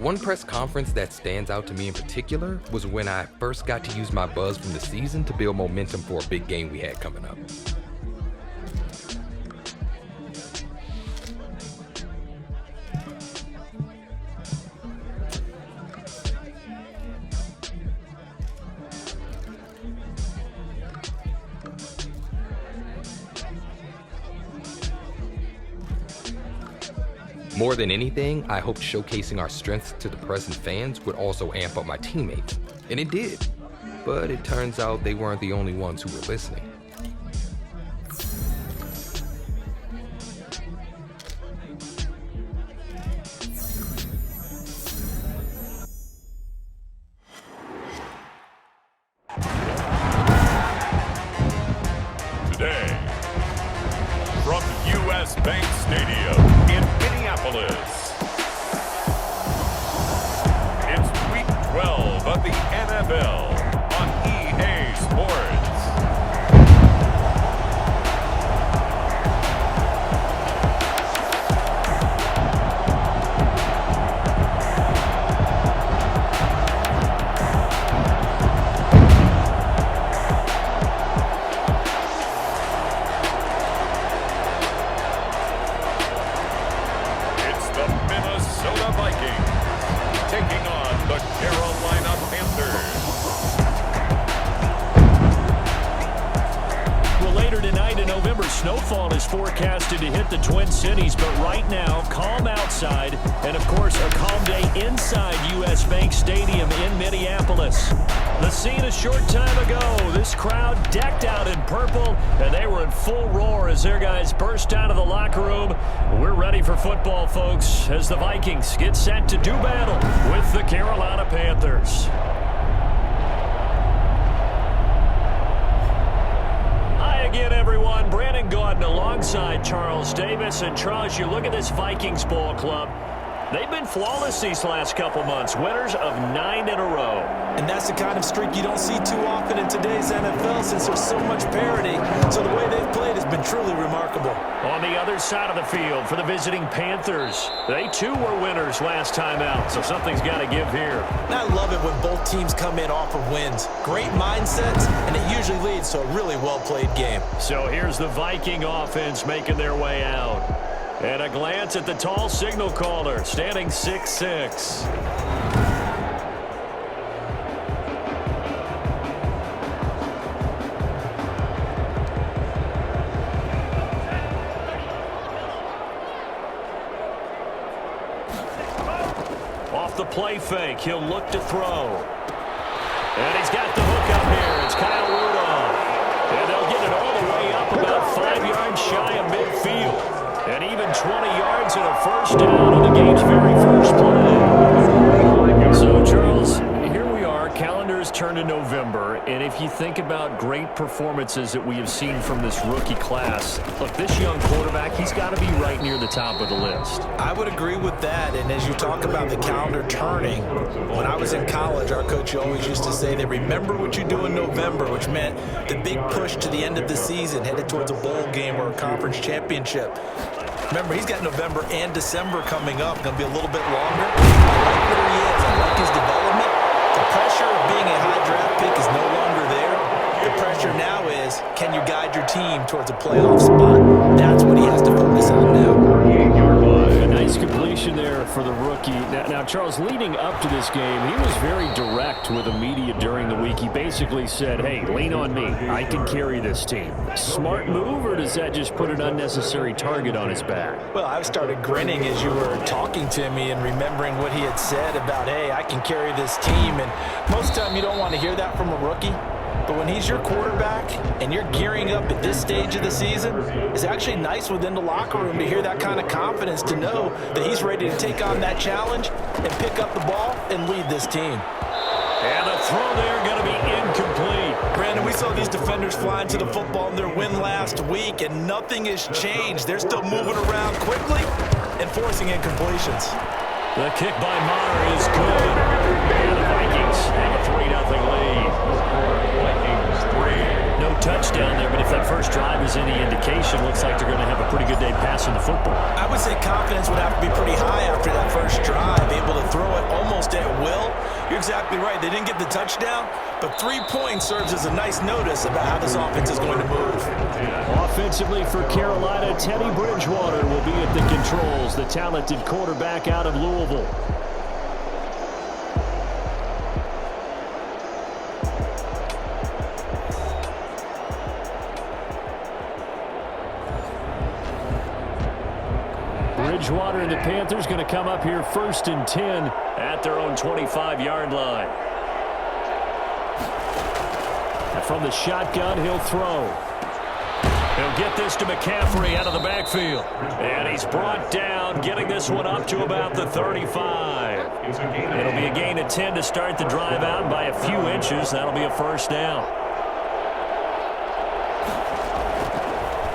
One press conference that stands out to me in particular was when I first got to use my buzz from the season to build momentum for a big game we had coming up. More than anything, I hoped showcasing our strengths to the press and fans would also amp up my teammates, and it did. But it turns out they weren't the only ones who were listening. Today, from U.S. Bank Stadium in Minneapolis, it's Week 12 of the NFL on EA Sports. Taking on the Carolina Panthers. Well, later tonight in November, snowfall is forecasted to hit the Twin Cities, but right now, calm outside, and of course, a calm day inside U.S. Bank Stadium in Minneapolis. The scene a short time ago, this crowd decked out in purple, and they were in full roar as their guys burst out of the locker room. We're ready for football, folks, as the Vikings get set to do battle with the Carolina Panthers. Hi again, everyone. Brandon Gaudin alongside Charles Davis. And Charles, you look at this Vikings ball club. They've been flawless these last couple months, winners of 9 in a row. And that's the kind of streak you don't see too often in today's NFL since there's so much parity. So the way they've played has been truly remarkable. On the other side of the field for the visiting Panthers, they too were winners last time out, so something's got to give here. And I love it when both teams come in off of wins. Great mindsets, and it usually leads to a really well-played game. So here's the Viking offense making their way out. And a glance at the tall signal caller, standing 6'6". Off the play fake, he'll look to throw. And he's got the hook up here. It's Kyle Rudolph. And they'll get it all the way up about 5 yards shy of midfield. And even 20 yards and a first down on the game's very first play. So, Charles, here we are. Calendars turn to November. And if you think about great performances that we have seen from this rookie class, look, this young quarterback, he's got to be right near the top of the list. I would agree with that. And as you talk about the calendar turning, when I was in college, our coach always used to say that remember what you do in November, which meant the big push to the end of the season, headed towards a bowl game or a conference championship. Remember, he's got November and December coming up. Going to be a little bit longer. I like where he is. I like his development. The pressure of being a high draft pick is no longer there. The pressure now is, can you guide your team towards a playoff spot? That's what he has to focus on now. A nice completion there for the rookie. Now, Charles, leading up to this game, he was very direct with the media during the week. He basically said, hey, lean on me. I can carry this team. Smart move, or does that just put an unnecessary target on his back? Well, I started grinning as you were talking to me and remembering what he had said about, hey, I can carry this team. And most of the time you don't want to hear that from a rookie. But when he's your quarterback and you're gearing up at this stage of the season, it's actually nice within the locker room to hear that kind of confidence, to know that he's ready to take on that challenge and pick up the ball and lead this team. And a throw there going to be incomplete. Brandon, we saw these defenders flying to the football in their win last week, and nothing has changed. They're still moving around quickly and forcing incompletions. The kick by Maher is good. And the Vikings have a 3-0 lead. No touchdown there, but if that first drive is any indication, looks like they're going to have a pretty good day passing the football. I would say confidence would have to be pretty high after that first drive, able to throw it You're exactly right. They didn't get the touchdown, but 3 points serves as a nice notice about how this offense is going to move. Offensively for Carolina, Teddy Bridgewater will be at the controls, the talented quarterback out of Louisville. Bridgewater and the Panthers going to come up here 1st and 10 at their own 25-yard line. And from the shotgun, he'll throw. He'll get this to McCaffrey out of the backfield. And he's brought down, getting this one up to about the 35. It'll be a gain of 10 to start the drive out by a few inches. That'll be a first down.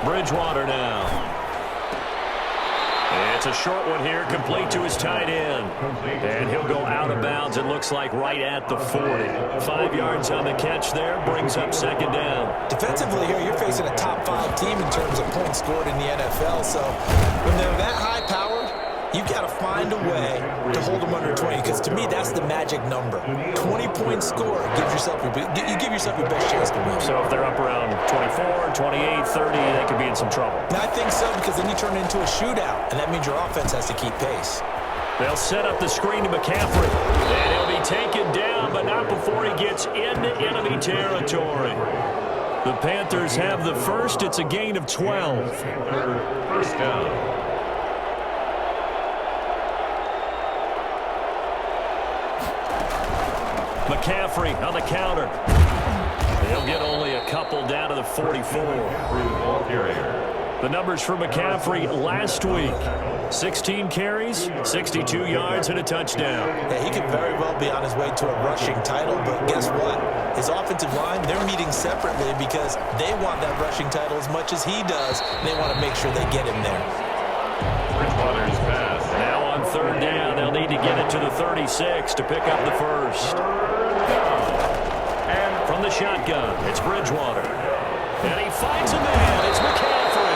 Bridgewater now. It's a short one here, complete to his tight end. And he'll go out of bounds, it looks like, right at the 40. 5 yards on the catch there, brings up 2nd down. Defensively here, you're facing a top-5 team in terms of points scored in the NFL. So when they're that high-powered, you've got to find a way to hold them under 20, because to me, that's the magic number. 20-point score gives yourself you give yourself your best chance to win. So if they're up around 24, 28, 30, they could be in some trouble. And I think so, because then you turn it into a shootout, and that means your offense has to keep pace. They'll set up the screen to McCaffrey. And he'll be taken down, but not before he gets into enemy territory. The Panthers have the first. It's a gain of 12. First down. McCaffrey on the counter. He'll get only a couple down to the 44. The numbers for McCaffrey last week: 16 carries, 62 yards, and a touchdown. Yeah, he could very well be on his way to a rushing title, but guess what? His offensive line, they're meeting separately because they want that rushing title as much as he does. They want to make sure they get him there. Bridgewater's pass. Now on 3rd down, they'll need to get it to the 36 to pick up the first. And from the shotgun, it's Bridgewater. And he finds a man. It's McCaffrey.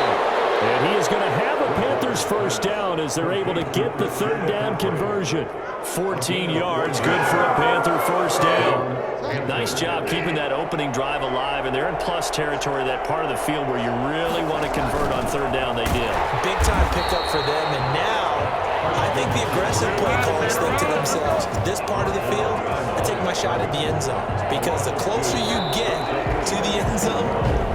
And he is going to have a Panthers first down as they're able to get the 3rd down conversion. 14 yards, good for a Panther first down. Nice job keeping that opening drive alive, and they're in plus territory, that part of the field where you really want to convert on 3rd down. They did. Big time pickup for them, and now I think the aggressive play callers think to themselves, this part of the field, I take my shot at the end zone, because the closer you get to the end zone,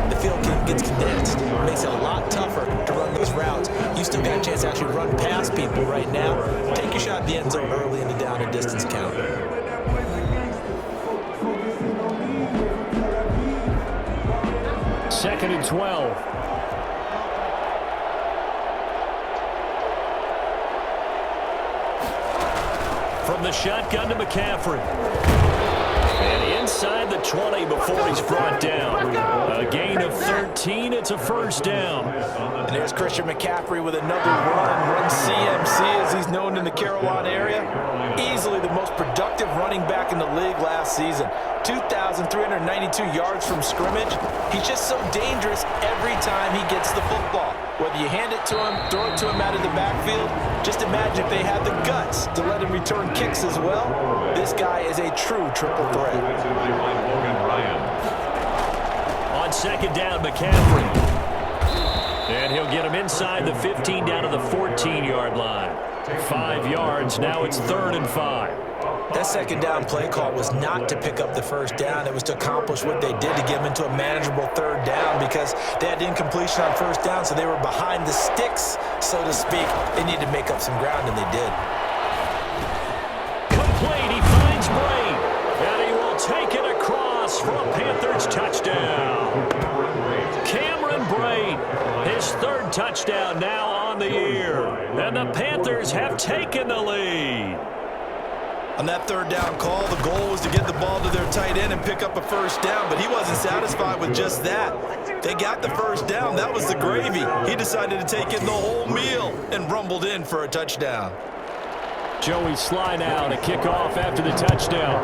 the field gets condensed. It makes it a lot tougher to run those routes. You still got a chance to actually run past people right now. Take your shot at the end zone early in the down and distance count. Second and 12. From the shotgun to McCaffrey. And inside the 20 before he's brought down. A gain of 13. It's a first down. And there's Christian McCaffrey with another run CMC, as he's known in the Carolina area. Easily the most productive running back in the league last season. 2,392 yards from scrimmage. He's just so dangerous every time he gets the football. Whether you hand it to him, throw it to him out of the backfield, just imagine if they had the guts to let him return kicks as well. This guy is a true triple threat. On 2nd down, McCaffrey. And he'll get him inside the 15 down to the 14-yard line. 5 yards. Now it's 3rd and 5. That 2nd down play call was not to pick up the first down. It was to accomplish what they did, to get them into a manageable 3rd down, because they had incompletion on 1st down, so they were behind the sticks, so to speak. They needed to make up some ground, and they did. Complete. He finds Brain, and he will take it across for a Panthers touchdown. Cameron Brain, his 3rd touchdown now on the year, and the Panthers have taken the lead. On that 3rd down call, the goal was to get the ball to their tight end and pick up a first down, but he wasn't satisfied with just that. They got the first down. That was the gravy. He decided to take in the whole meal and rumbled in for a touchdown. Joey Sly now to kick off after the touchdown.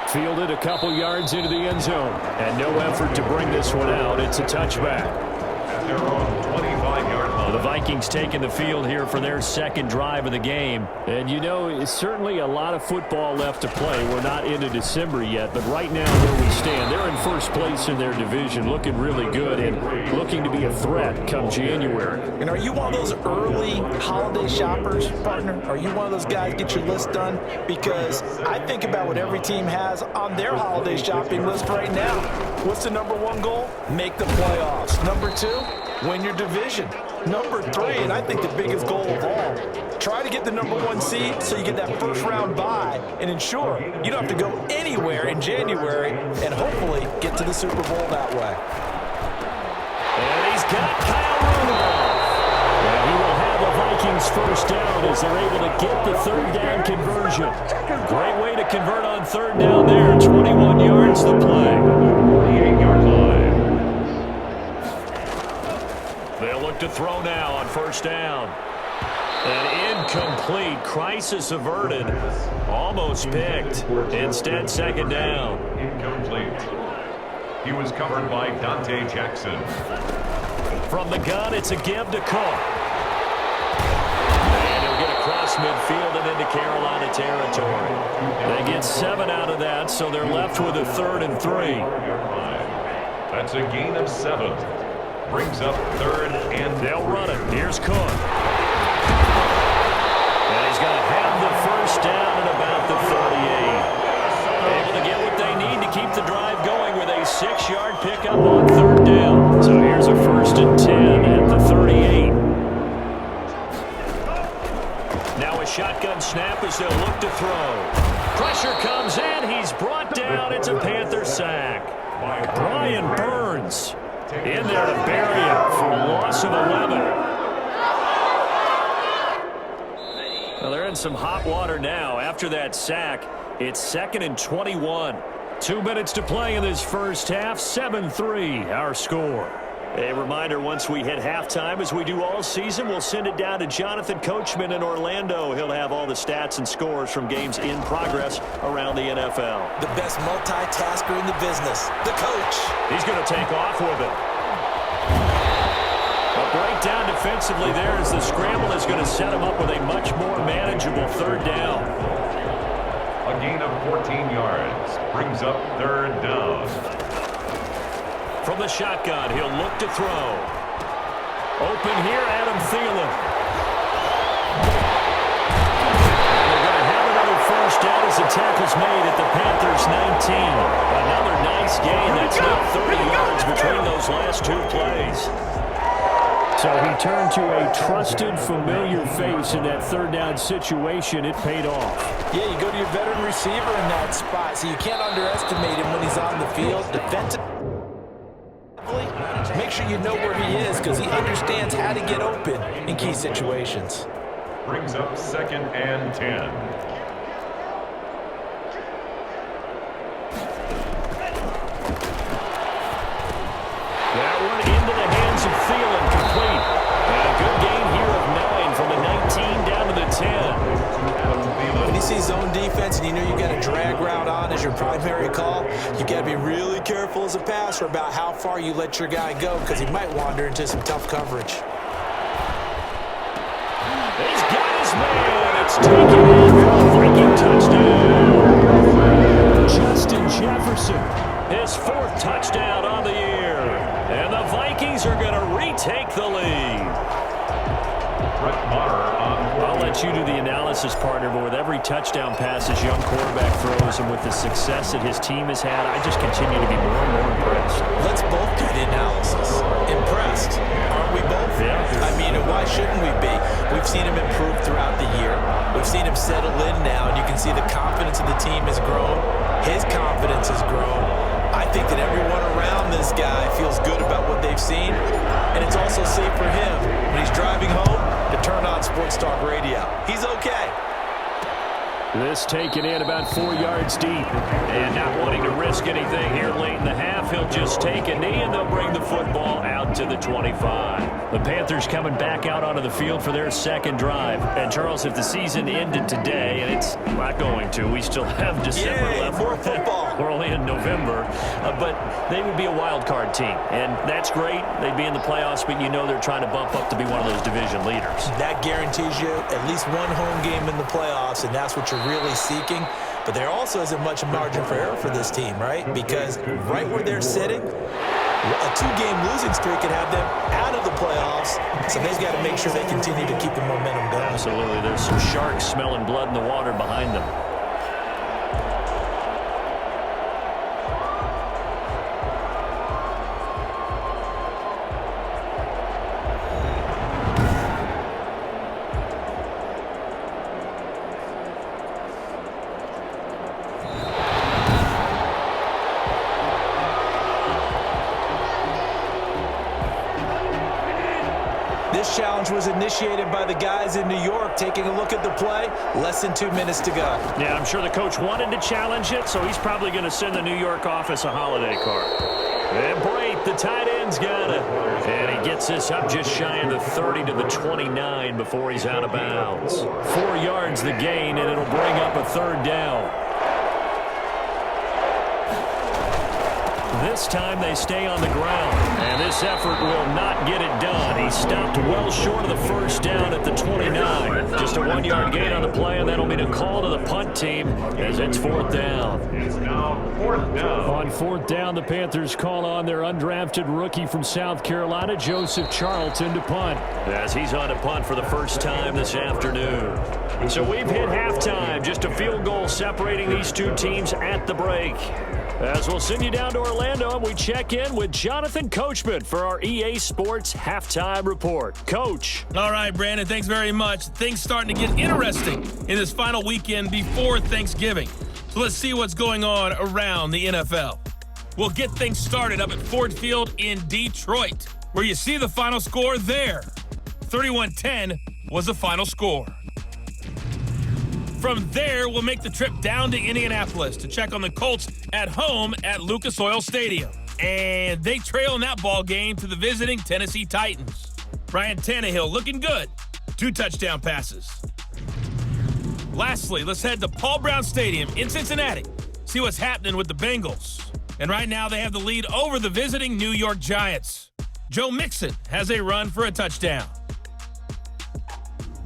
Fielded a couple yards into the end zone, and no effort to bring this one out. It's a touchback. At their own 25-yard line. The Vikings taking the field here for their second drive of the game. And, you know, it's certainly a lot of football left to play. We're not into December yet, but right now where we stand, they're in first place in their division, looking really good and looking to be a threat come January. And are you one of those early holiday shoppers, partner? Are you one of those guys get your list done? Because I think about what every team has on their holiday shopping list right now. What's the number one goal? Make the playoffs. Number two, win your division. Number three, and I think the biggest goal of all, try to get the number one seed so you get that first round bye and ensure you don't have to go anywhere in January and hopefully get to the Super Bowl that way. And he's got Kyle Rudolph. And he will have the Vikings first down as they're able to get the third down conversion. Great way to convert on third down there. 21 yards the play. 48-yard line. They'll look to throw now on first down. An incomplete. Crisis averted. Almost picked. Instead, second down. Incomplete. He was covered by Dante Jackson. From the gun, it's a give to Cook. And he'll get across midfield and into Carolina territory. They get 7 out of that, so they're left with a 3rd and 3. That's a gain of 7. Brings up 3rd and they'll run it. Here's Cook. And he's going to have the first down at about the 38. Able to get what they need to keep the drive going with a 6-yard pickup on third down. So here's a 1st and 10 at the 38. Now a shotgun snap as they'll look to throw. Pressure comes in. He's brought down. It's a Panther sack. Brian Burns in there to bury him for a loss of 11. Well, they're in some hot water now. After that sack, it's 2nd and 21. 2 minutes to play in this first half. 7-3, our score. A reminder, once we hit halftime, as we do all season, we'll send it down to Jonathan Coachman in Orlando. He'll have all the stats and scores from games in progress around the NFL. The best multitasker in the business, the coach. He's going to take off with it. A breakdown defensively there as the scramble is going to set him up with a much more manageable third down. a gain of 14 yards. Brings up 3rd down. From the shotgun, he'll look to throw. Open here, Adam Thielen. And they're going to have another first down as the tackle's made at the Panthers' 19. Another nice gain. That's now 30 yards between those last 2 plays. So he turned to a trusted, familiar face in that third down situation. It paid off. Yeah, you go to your veteran receiver in that spot, so you can't underestimate him when he's on the field. Defensively, make sure you know where he is because he understands how to get open in key situations. Brings up 2nd and 10. That one into the hands of Thielen, complete. And a good gain here of 9 from the 19 down to the 10. When you see zone defense and you know you got a drag route on as your primary call, you got to be really careful as a passer about how far you let your guy go because he might wander into some tough coverage. He's got his man. It's taken in for a Viking touchdown. Justin Jefferson, his 4th touchdown on the year. And the Vikings are going to retake the lead. I'll let you do the analysis, partner, but with every touchdown pass his young quarterback throws and with the success that his team has had, I just continue to be more and more impressed. Let's both do the analysis. Impressed. Aren't we both? Yeah. I mean, and why shouldn't we be? We've seen him improve throughout the year. We've seen him settle in now, and you can see the confidence of the team has grown. His confidence has grown. I think that everyone around this guy feels good about what they've seen, and it's also safe for him when he's driving home to turn on Sports Talk Radio. He's okay. This taken in about 4 yards deep. And not wanting to risk anything here late in the half, he'll just take a knee and they'll bring the football out to the 25. The Panthers coming back out onto the field for their second drive. And Charles, if the season ended today, and it's not going to, we still have December left. More football. We're only in November, but they would be a wild card team. And that's great. They'd be in the playoffs, but you know they're trying to bump up to be one of those division leaders. That guarantees you at least one home game in the playoffs, and that's what you're really seeking. But there also isn't much margin for error for this team, right? Because right where they're sitting, a 2-game losing streak could have them out of the playoffs, so they've got to make sure they continue to keep the momentum going. Absolutely. There's some sharks smelling blood in the water behind them. This challenge was initiated by the guys in New York. Taking a look at the play, less than 2 minutes to go. Yeah, I'm sure the coach wanted to challenge it, so he's probably going to send the New York office a holiday card. And Brait, the tight end's got it. And he gets this up just shy of the 30 to the 29 before he's out of bounds. 4 yards the gain, and it'll bring up a third down. This time they stay on the ground, and this effort will not get it done. He stopped well short of the first down at the 29. Just a 1-yard gain on the play, and that'll mean a call to the punt team as it's 4th down. It's now 4th down. On 4th down, the Panthers call on their undrafted rookie from South Carolina, Joseph Charlton, to punt, as he's on to punt for the first time this afternoon. So we've hit halftime, just a field goal separating these two teams at the break. As we'll send you down to Orlando, and we check in with Jonathan Coachman for our EA Sports Halftime Report. Coach. All right, Brandon, thanks very much. Things starting to get interesting in this final weekend before Thanksgiving. So let's see what's going on around the NFL. We'll get things started up at Ford Field in Detroit, where you see the final score there. 31-10 was the final score. From there, we'll make the trip down to Indianapolis to check on the Colts at home at Lucas Oil Stadium. And they trail in that ball game to the visiting Tennessee Titans. Ryan Tannehill looking good. 2 touchdown passes. Lastly, let's head to Paul Brown Stadium in Cincinnati. See what's happening with the Bengals. And right now, they have the lead over the visiting New York Giants. Joe Mixon has a run for a touchdown.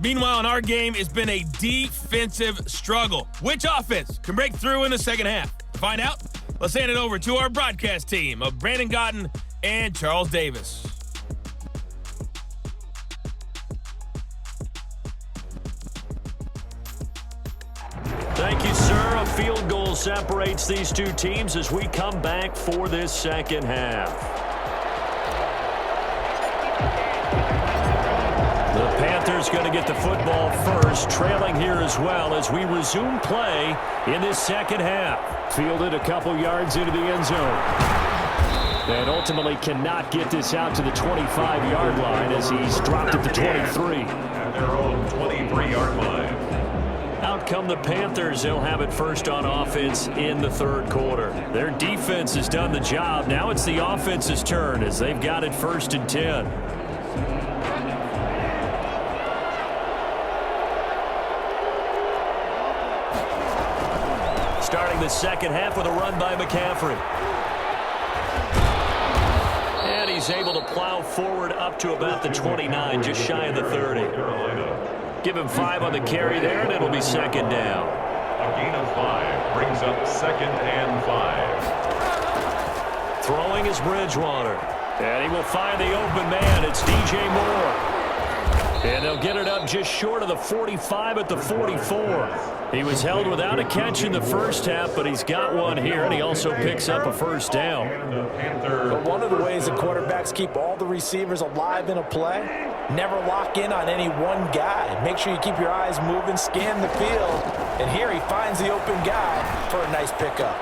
Meanwhile, in our game, it's been a defensive struggle. Which offense can break through in the second half? To find out, let's hand it over to our broadcast team of Brandon Gotten and Charles Davis. Thank you, sir. A field goal separates these two teams as we come back for this second half. The Panthers going to get the football first, trailing here as well as we resume play in this second half. Fielded a couple yards into the end zone. And ultimately cannot get this out to the 25-yard line as he's dropped at the 23. At their own 23-yard line. Out come the Panthers. They'll have it first on offense in the third quarter. Their defense has done the job. Now it's the offense's turn as they've got it 1st and 10. Starting the second half with a run by McCaffrey. And he's able to plow forward up to about the 29, just shy of the 30. Give him 5 on the carry there, and it'll be second down. A gain of 5 brings up 2nd and 5. Throwing is Bridgewater. And he will find the open man. It's DJ Moore. And they'll get it up just short of the 45 at the 44. He was held without a catch in the first half, but he's got one here, and he also picks up a first down. But one of the ways that quarterbacks keep all the receivers alive in a play, never lock in on any one guy. Make sure you keep your eyes moving, scan the field, and here he finds the open guy for a nice pickup.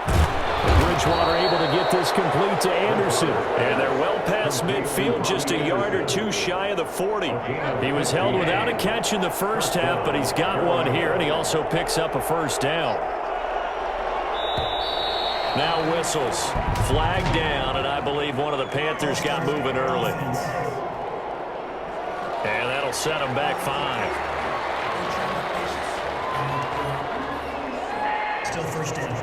Bridgewater able to get this complete to Anderson. And they're well past midfield, just a yard or two shy of the 40. He was held without a catch in the first half, but he's got one here, and he also picks up a first down. Now whistles. Flag down, and I believe one of the Panthers got moving early. And that'll set them back 5. Still first down.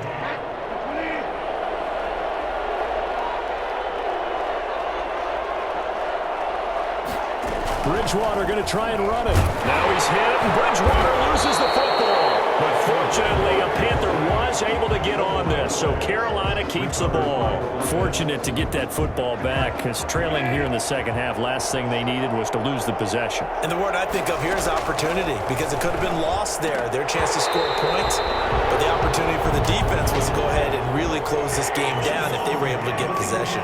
Bridgewater going to try and run it. Now he's hit, and Bridgewater loses the football. But fortunately, a Panther was able to get on this, so Carolina keeps the ball. Fortunate to get that football back, because trailing here in the second half, last thing they needed was to lose the possession. And the word I think of here is opportunity, because it could have been lost there, their chance to score points. But the opportunity for the defense was to go ahead and really close this game down if they were able to get possession.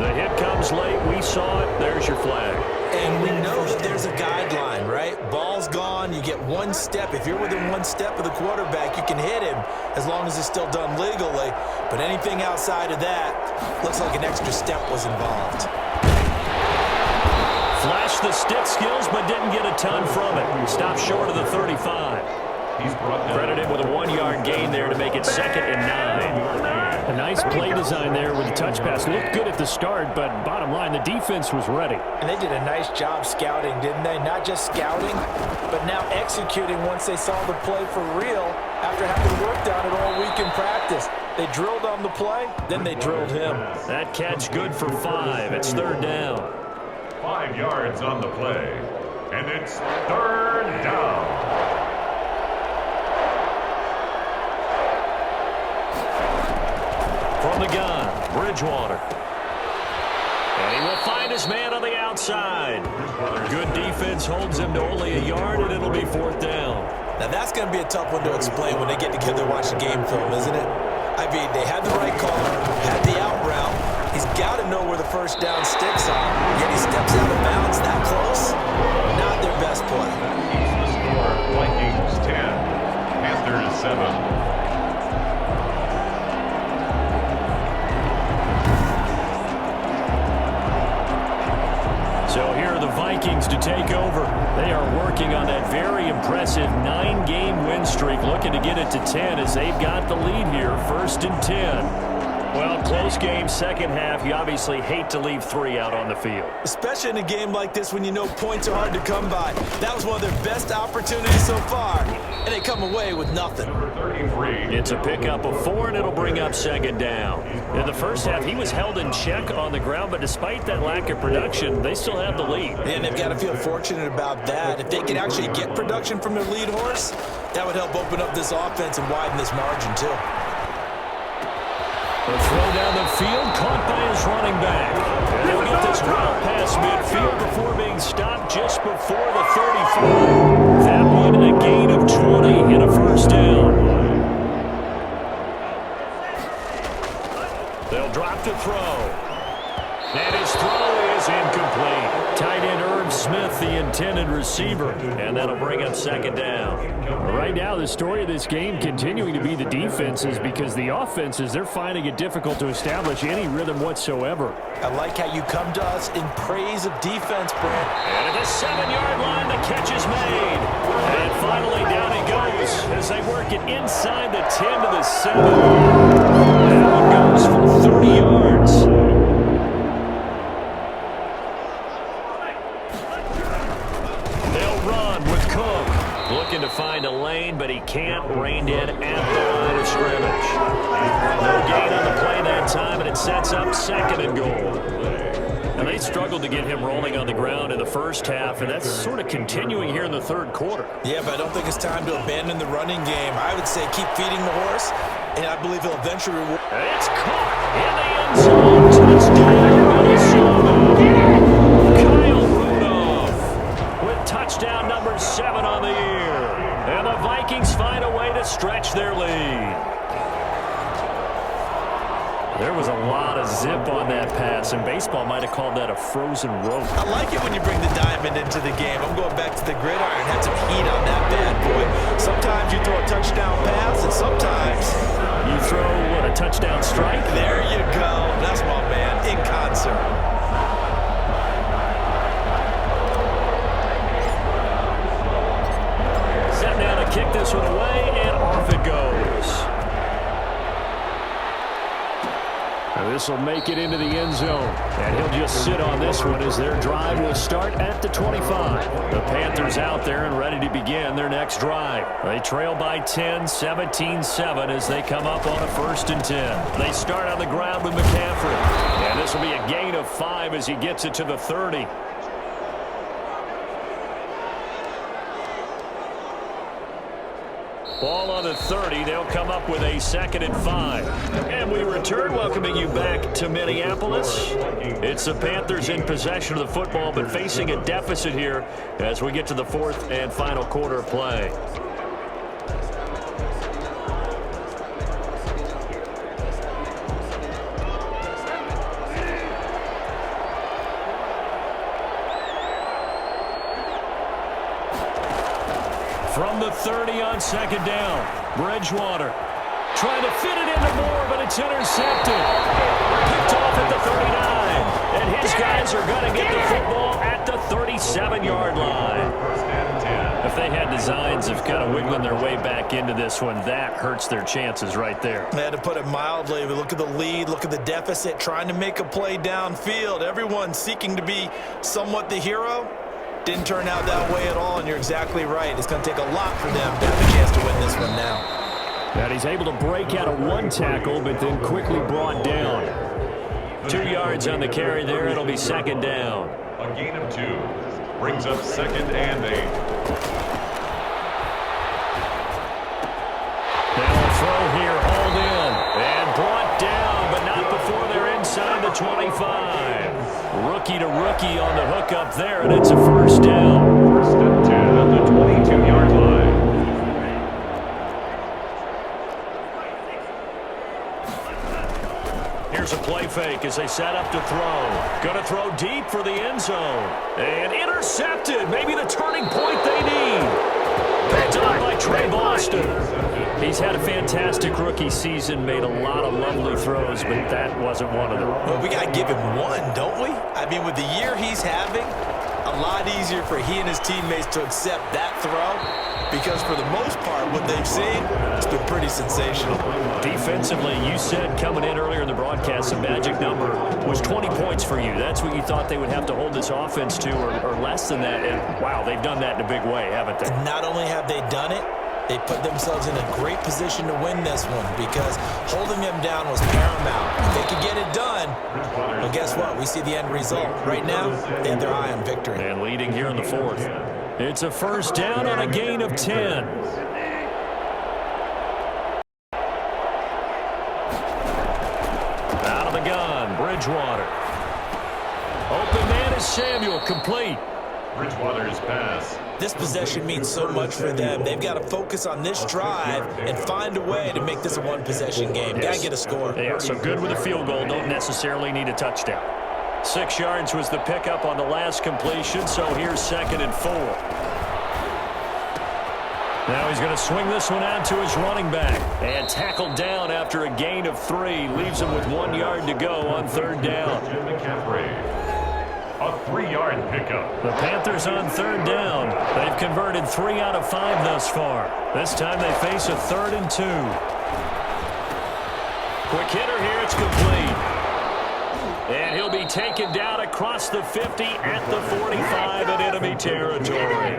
The hit comes late. We saw it. There's your flag. And we know that there's a guideline, right? Ball's gone. You get one step. If you're within one step of the quarterback, you can hit him as long as it's still done legally. But anything outside of that looks like an extra step was involved. Flashed the stick skills, but didn't get a ton from it. Stopped short of the 35. Credited with a 1-yard gain there to make it 2nd and 9. A nice play design there with the touch pass. Looked good at the start, but bottom line, the defense was ready. And they did a nice job scouting, didn't they? Not just scouting, but now executing once they saw the play for real after having worked on it all week in practice. They drilled on the play, then they drilled him. That catch good for 5. It's 3rd down. 5 yards on the play, and it's 3rd down. From the gun, Bridgewater. And he will find his man on the outside. Good defense holds him to only a yard, and it'll be 4th down. Now that's going to be a tough one to explain when they get together and watch the game film, isn't it? I mean, they had the right call, had the out route. He's got to know where the first down sticks are. Yet he steps out of bounds that close. Not their best play. The score, Vikings 10, Panthers 7. So here are the Vikings to take over. They are working on that very impressive 9-game win streak, looking to get it to 10 as they've got the lead here, 1st and 10. Well, close game, second half. You obviously hate to leave 3 out on the field. Especially in a game like this when you know points are hard to come by. That was one of their best opportunities so far, and they come away with nothing. It's a pickup of 4, and it'll bring up 2nd down. In the first half, he was held in check on the ground, but despite that lack of production, they still have the lead. And they've got to feel fortunate about that. If they can actually get production from their lead horse, that would help open up this offense and widen this margin too. The throw down the field, caught by his running back. And they'll get this well past midfield before being stopped just before the 35. That one a gain of 20 in a 1st down. They'll drop to throw. And his throw is incomplete. Tight end Irv Smith, the intended receiver. And that'll bring up 2nd down. Right now, the story of this game continuing to be the defenses, because the offenses, they're finding it difficult to establish any rhythm whatsoever. I like how you come to us in praise of defense, Brent. And at the 7-yard line, the catch is made. And finally, down he goes as they work it inside the 10 to the 7. That one goes for 30 yards. They'll run with Cook. Looking to find a lane, but he can't. Reined in at the line of scrimmage. No gain on the play that time, and it sets up 2nd and goal. And they struggled to get him rolling on the ground in the first half, and that's sort of continuing here in the 3rd quarter. Yeah, but I don't think it's time to abandon the running game. I would say keep feeding the horse, and I believe he'll eventually reward. It's caught in the end zone. Touchdown, Minnesota. Kyle Rudolph with touchdown number 7 on the year. And the Vikings find a way to stretch their lead. There was a lot of zip on that pass guess in baseball might have called that a frozen rope. I like it when you bring the diamond into the game. I'm going back to the gridiron. Had some heat on that bad boy. Sometimes you throw a touchdown pass, and sometimes you throw, what, a touchdown strike? There you go. That's my man, in concert. Set now to kick this one away, and off it goes. This will make it into the end zone, and he'll just sit on this one as their drive will start at the 25. The Panthers out there and ready to begin their next drive. They trail by 10, 17-7 as they come up on a 1st and 10. They start on the ground with McCaffrey, and this will be a gain of 5 as he gets it to the 30. Ball on the 30. They'll come up with a 2nd and 5. And we return, welcoming you back to Minneapolis. It's the Panthers in possession of the football, but facing a deficit here as we get to the 4th and final quarter of play. From the 30 on 2nd down, Bridgewater trying to fit it into Moore, but it's intercepted. Picked off at the 39, and his guys are going to get the football at the 37-yard line. If they had designs of kind of wiggling their way back into this one, that hurts their chances right there. Man, to put it mildly, we look at the lead, look at the deficit, trying to make a play downfield. Everyone seeking to be somewhat the hero. Didn't turn out that way at all, and you're exactly right. It's going to take a lot for them to have a chance to win this one now. And he's able to break out of one tackle, but then quickly brought down. 2 yards on the carry there. It'll be 2nd down. A gain of 2 brings up 2nd and 8. Now a throw here, hauled in, and brought down, but not before they're inside the 25. Rookie to rookie on the hook up there, and it's a 1st down. 1st and 10 at the 22-yard line. Here's a play fake as they set up to throw. Going to throw deep for the end zone. And intercepted. Maybe the turning point they need. Picked up by Trey Boston. He's had a fantastic rookie season, made a lot of lovely throws, but that wasn't one of them. Well, we got to give him one, don't we? I mean, with the year he's having, a lot easier for he and his teammates to accept that throw, because for the most part, what they've seen, it's been pretty sensational. Defensively, you said coming in earlier in the broadcast, the magic number was 20 points for you. That's what you thought they would have to hold this offense to, or less than that. And, wow, they've done that in a big way, haven't they? And not only have they done it, they put themselves in a great position to win this one, because holding them down was paramount. If they could get it done, well, guess what? We see the end result. Right now, they have their eye on victory. And leading here in the 4th. It's a 1st down on a gain of 10. Out of the gun, Bridgewater. Open man is Samuel, complete. Bridgewater's pass. This possession means so much for them. They've got to focus on this drive and find a way to make this a one-possession game. Got to get a score. Yeah, so good with a field goal. Don't necessarily need a touchdown. 6 yards was the pickup on the last completion, so here's 2nd and 4. Now he's going to swing this one out to his running back. And tackled down after a gain of 3. Leaves him with 1 yard to go on 3rd down. A 3-yard pickup. The Panthers on 3rd down. They've converted 3 out of 5 thus far. This time they face a 3rd and 2. Quick hitter here. It's complete. And he'll be taken down across the 50 at the 45 in enemy territory.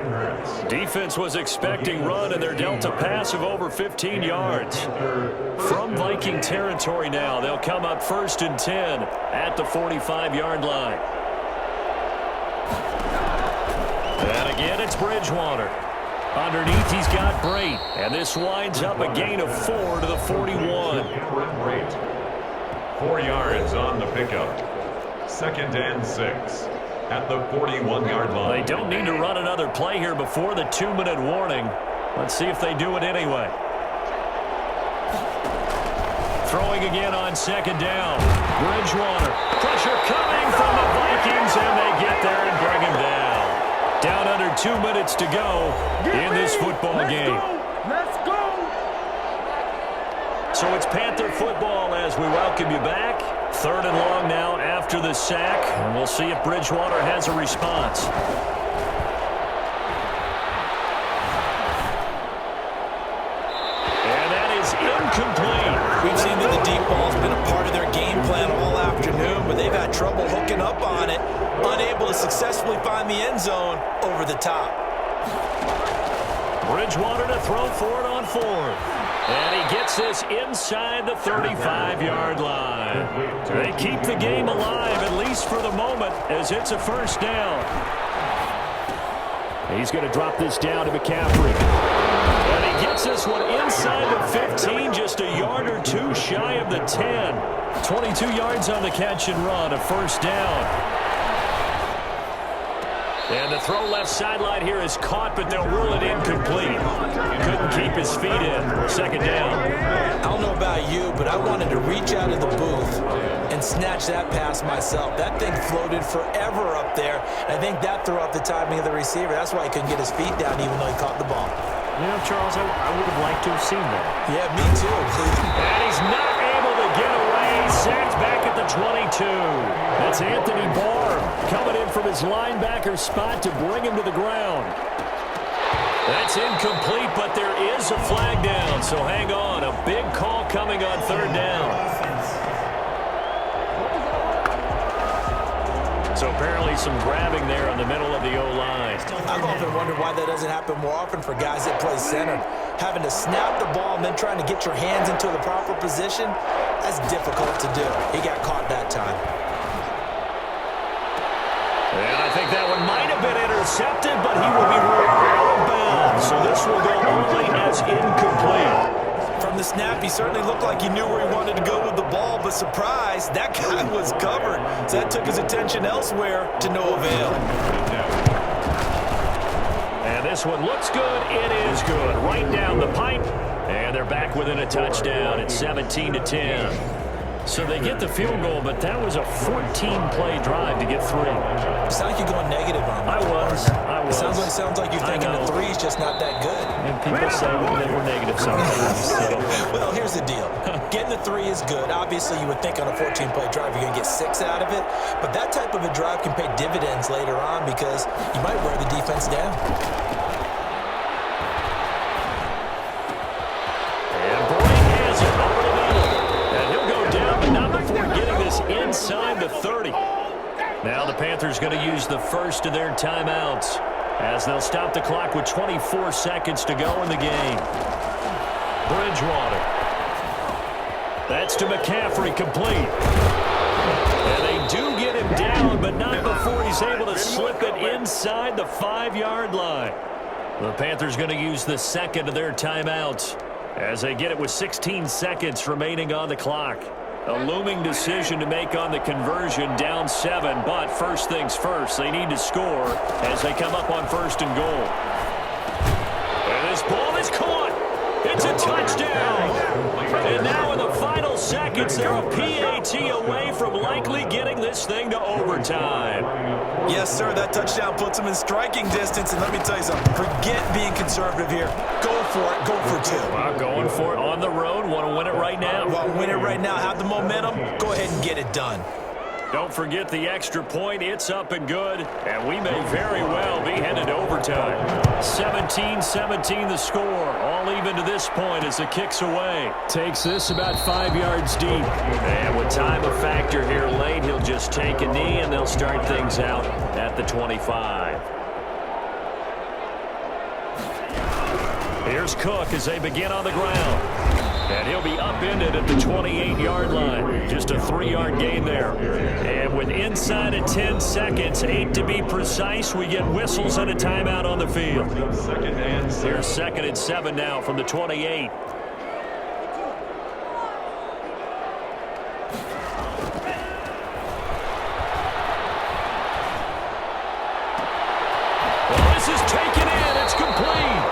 Defense was expecting run, and they're dealt a pass of over 15 yards. From Viking territory now, they'll come up 1st and 10 at the 45-yard line. And again, it's Bridgewater. Underneath, he's got Brait. And this winds up a gain of 4 to the 41. 4 yards on the pickup. 2nd and 6 at the 41-yard line. They don't need to run another play here before the 2-minute warning. Let's see if they do it anyway. Throwing again on 2nd down. Bridgewater. Pressure coming from the Vikings, and they get there and bring him down. Down under 2 minutes to go in this football game. Let's go! So it's Panther football as we welcome you back. 3rd and long now after the sack, and we'll see if Bridgewater has a response. And that is incomplete. We've seen that the deep ball's been a part of their game plan all afternoon, but they've had trouble hooking up on it, unable to successfully find the end zone over the top. Bridgewater to throw for it on 4th. And he gets this inside the 35-yard line. They keep the game alive, at least for the moment, as it's a 1st down. He's going to drop this down to McCaffrey. And he gets this one inside the 15, just a yard or 2 shy of the 10. 22 yards on the catch and run, a 1st down. And the throw left sideline here is caught, but they'll rule it incomplete. Couldn't keep his feet in. 2nd down. I don't know about you, but I wanted to reach out of the booth and snatch that pass myself. That thing floated forever up there. I think that threw off the timing of the receiver. That's why he couldn't get his feet down even though he caught the ball. You know, Charles, I would have liked to have seen that. Yeah, me too. And he's not able to get away. Sacked back at the 22. That's Anthony Barr coming in from his linebacker spot to bring him to the ground. That's incomplete, but there is a flag down, so hang on. A big call coming on 3rd down. So apparently some grabbing there in the middle of the O-line. I've often wondered why that doesn't happen more often for guys that play center. Having to snap the ball and then trying to get your hands into the proper position, that's difficult to do. He got caught that time. And I think that one might have been intercepted, but he will be ruled out of bounds. So this will go only as incomplete. From the snap, he certainly looked like he knew where he wanted to go with the ball, but surprise, that guy was covered. So that took his attention elsewhere to no avail. And this one looks good. It is good. Right down the pipe. And they're back within a touchdown at 17-10. So they get the field goal, but that was a 14-play drive to get 3. It's not like you're going negative on I that. was. It sounds like you're thinking the 3's just not that good. And people say that we're negative sometimes. So. Well, here's the deal. Getting the 3 is good. Obviously, you would think on a 14-play drive you're going to get 6 out of it. But that type of a drive can pay dividends later on because you might wear the defense down. Inside the 30. Now the Panthers going to use the first of their timeouts as they'll stop the clock with 24 seconds to go in the game. Bridgewater. That's to McCaffrey, complete. And they do get him down, but not before he's able to slip it inside the 5-yard line. The Panthers going to use the second of their timeouts as they get it with 16 seconds remaining on the clock. A looming decision to make on the conversion, down 7, but first things first, they need to score as they come up on 1st and goal. And this ball is caught. It's a touchdown. And now in the final seconds, they're a PAT away from likely getting this thing to overtime. Yes, sir, that touchdown puts them in striking distance, and let me tell you something, forget being conservative here. Go for it, go for 2. Well, going for it on the road, want to win it right now. Well, win it right now, have the momentum, go ahead and get it done. Don't forget the extra point. It's up and good, and we may very well be headed to overtime. 17-17 the score, all even to this point as the kick's away. Takes this about 5 yards deep. And with time a factor here late, he'll just take a knee, and they'll start things out at the 25. Here's Cook as they begin on the ground. And he'll be upended at the 28-yard line. Just a 3-yard gain there. And with inside of 10 seconds, 8 to be precise, we get whistles and a timeout on the field. Here's 2nd and 7 now from the 28. Well, this is taken in. It's complete.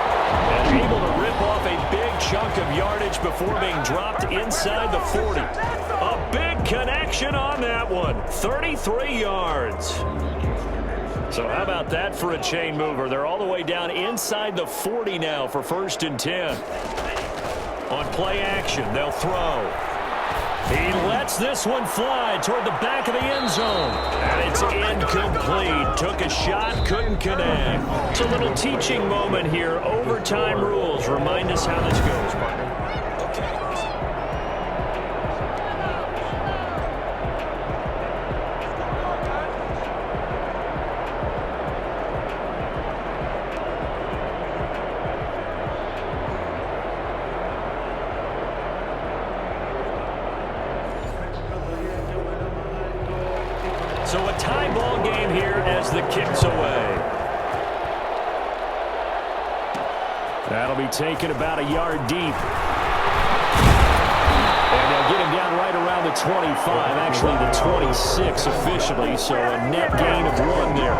And able to rip off a big chunk of yardage before being dropped inside the 40. A big connection on that one. 33 yards. So how about that for a chain mover? They're all the way down inside the 40 now for 1st and 10. On play action, they'll throw. He lets this one fly toward the back of the end zone. And it's incomplete. Took a shot, couldn't connect. It's a little teaching moment here. Overtime rules. Remind us how this goes, partner. So a tie ball game here as the kick's away. That'll be taken about a yard deep. And they'll get him down right around the 25, actually the 26 officially, so a net gain of 1 there.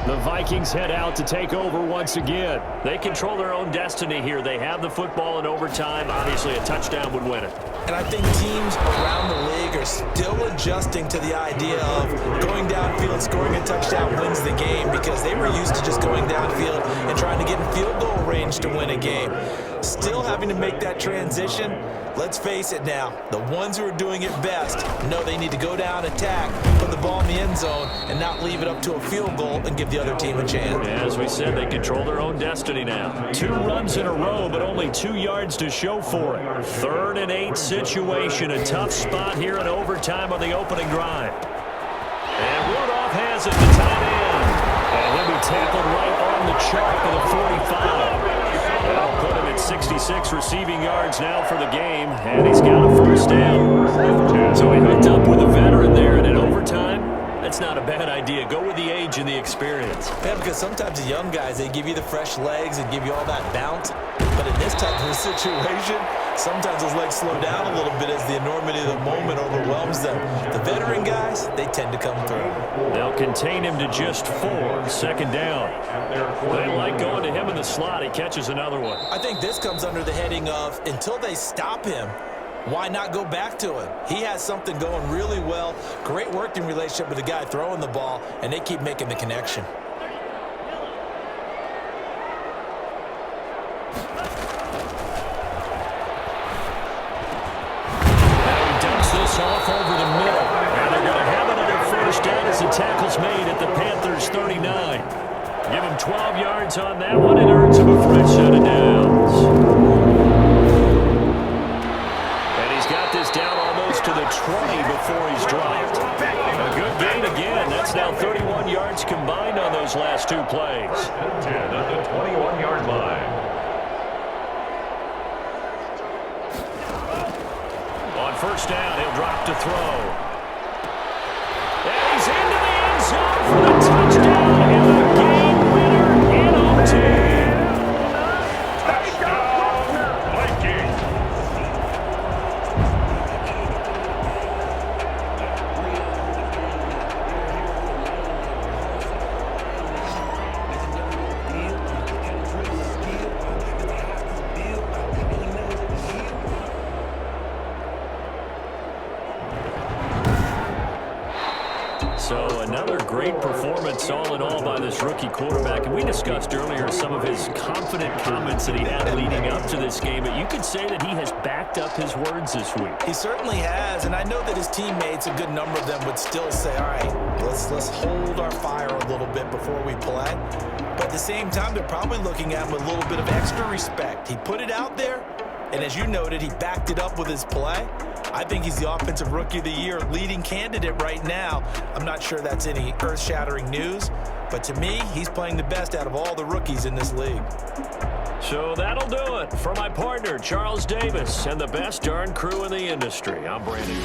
The Vikings head out to take over once again. They control their own destiny here. They have the football in overtime. Obviously, a touchdown would win it. And I think teams around the league are still adjusting to the idea of going downfield, scoring a touchdown wins the game, because they were used to just going downfield and trying to get in field goal range to win a game. Still having to make that transition. Let's face it now, the ones who are doing it best know they need to go down, attack, put the ball in the end zone, and not leave it up to a field goal and give the other team a chance. As we said, they control their own destiny now. 2 runs in a row, but only 2 yards to show for it. 3rd and 8 situation. A tough spot here in overtime on the opening drive. And Rudolph has it to tight end. And he'll be tackled right on the chalk of the 45. That'll put him at 66 receiving yards now for the game, and he's got a 1st down. So he hooked up with a veteran there, and in overtime, that's not a bad idea. Go with the age and the experience. Yeah, because sometimes the young guys, they give you the fresh legs and give you all that bounce. But in this type of a situation, sometimes those legs slow down a little bit as the enormity of the moment overwhelms them. The veteran guys, they tend to come through. They'll contain him to just 4. 2nd down. They like going to him in the slot. He catches another one. I think this comes under the heading of, until they stop him, why not go back to him? He has something going really well. Great working relationship with the guy throwing the ball, and they keep making the connection. Off over the middle. And they're going to have another 1st down as the tackle's made at the Panthers' 39. Give him 12 yards on that one and earns him a fresh set of downs. And he's got this down almost to the 20 before he's dropped. A good gain again. That's now 31 yards combined on those last 2 plays. 10 at the 21-yard line. On 1st down, he'll drop to throw. And he's into the end zone for the touchdown and the game winner in OT. Touchdown, Vikings. So another great performance all in all by this rookie quarterback. And we discussed earlier some of his confident comments that he had leading up to this game. But you could say that he has backed up his words this week. He certainly has, and I know that his teammates, a good number of them, would still say, all right, let's hold our fire a little bit before we play. But at the same time, they're probably looking at him with a little bit of extra respect. He put it out there, and as you noted, he backed it up with his play. I think he's the Offensive Rookie of the Year leading candidate right now. I'm not sure that's any earth-shattering news, but to me, he's playing the best out of all the rookies in this league. So that'll do it for my partner, Charles Davis, and the best darn crew in the industry. I'm Brandon.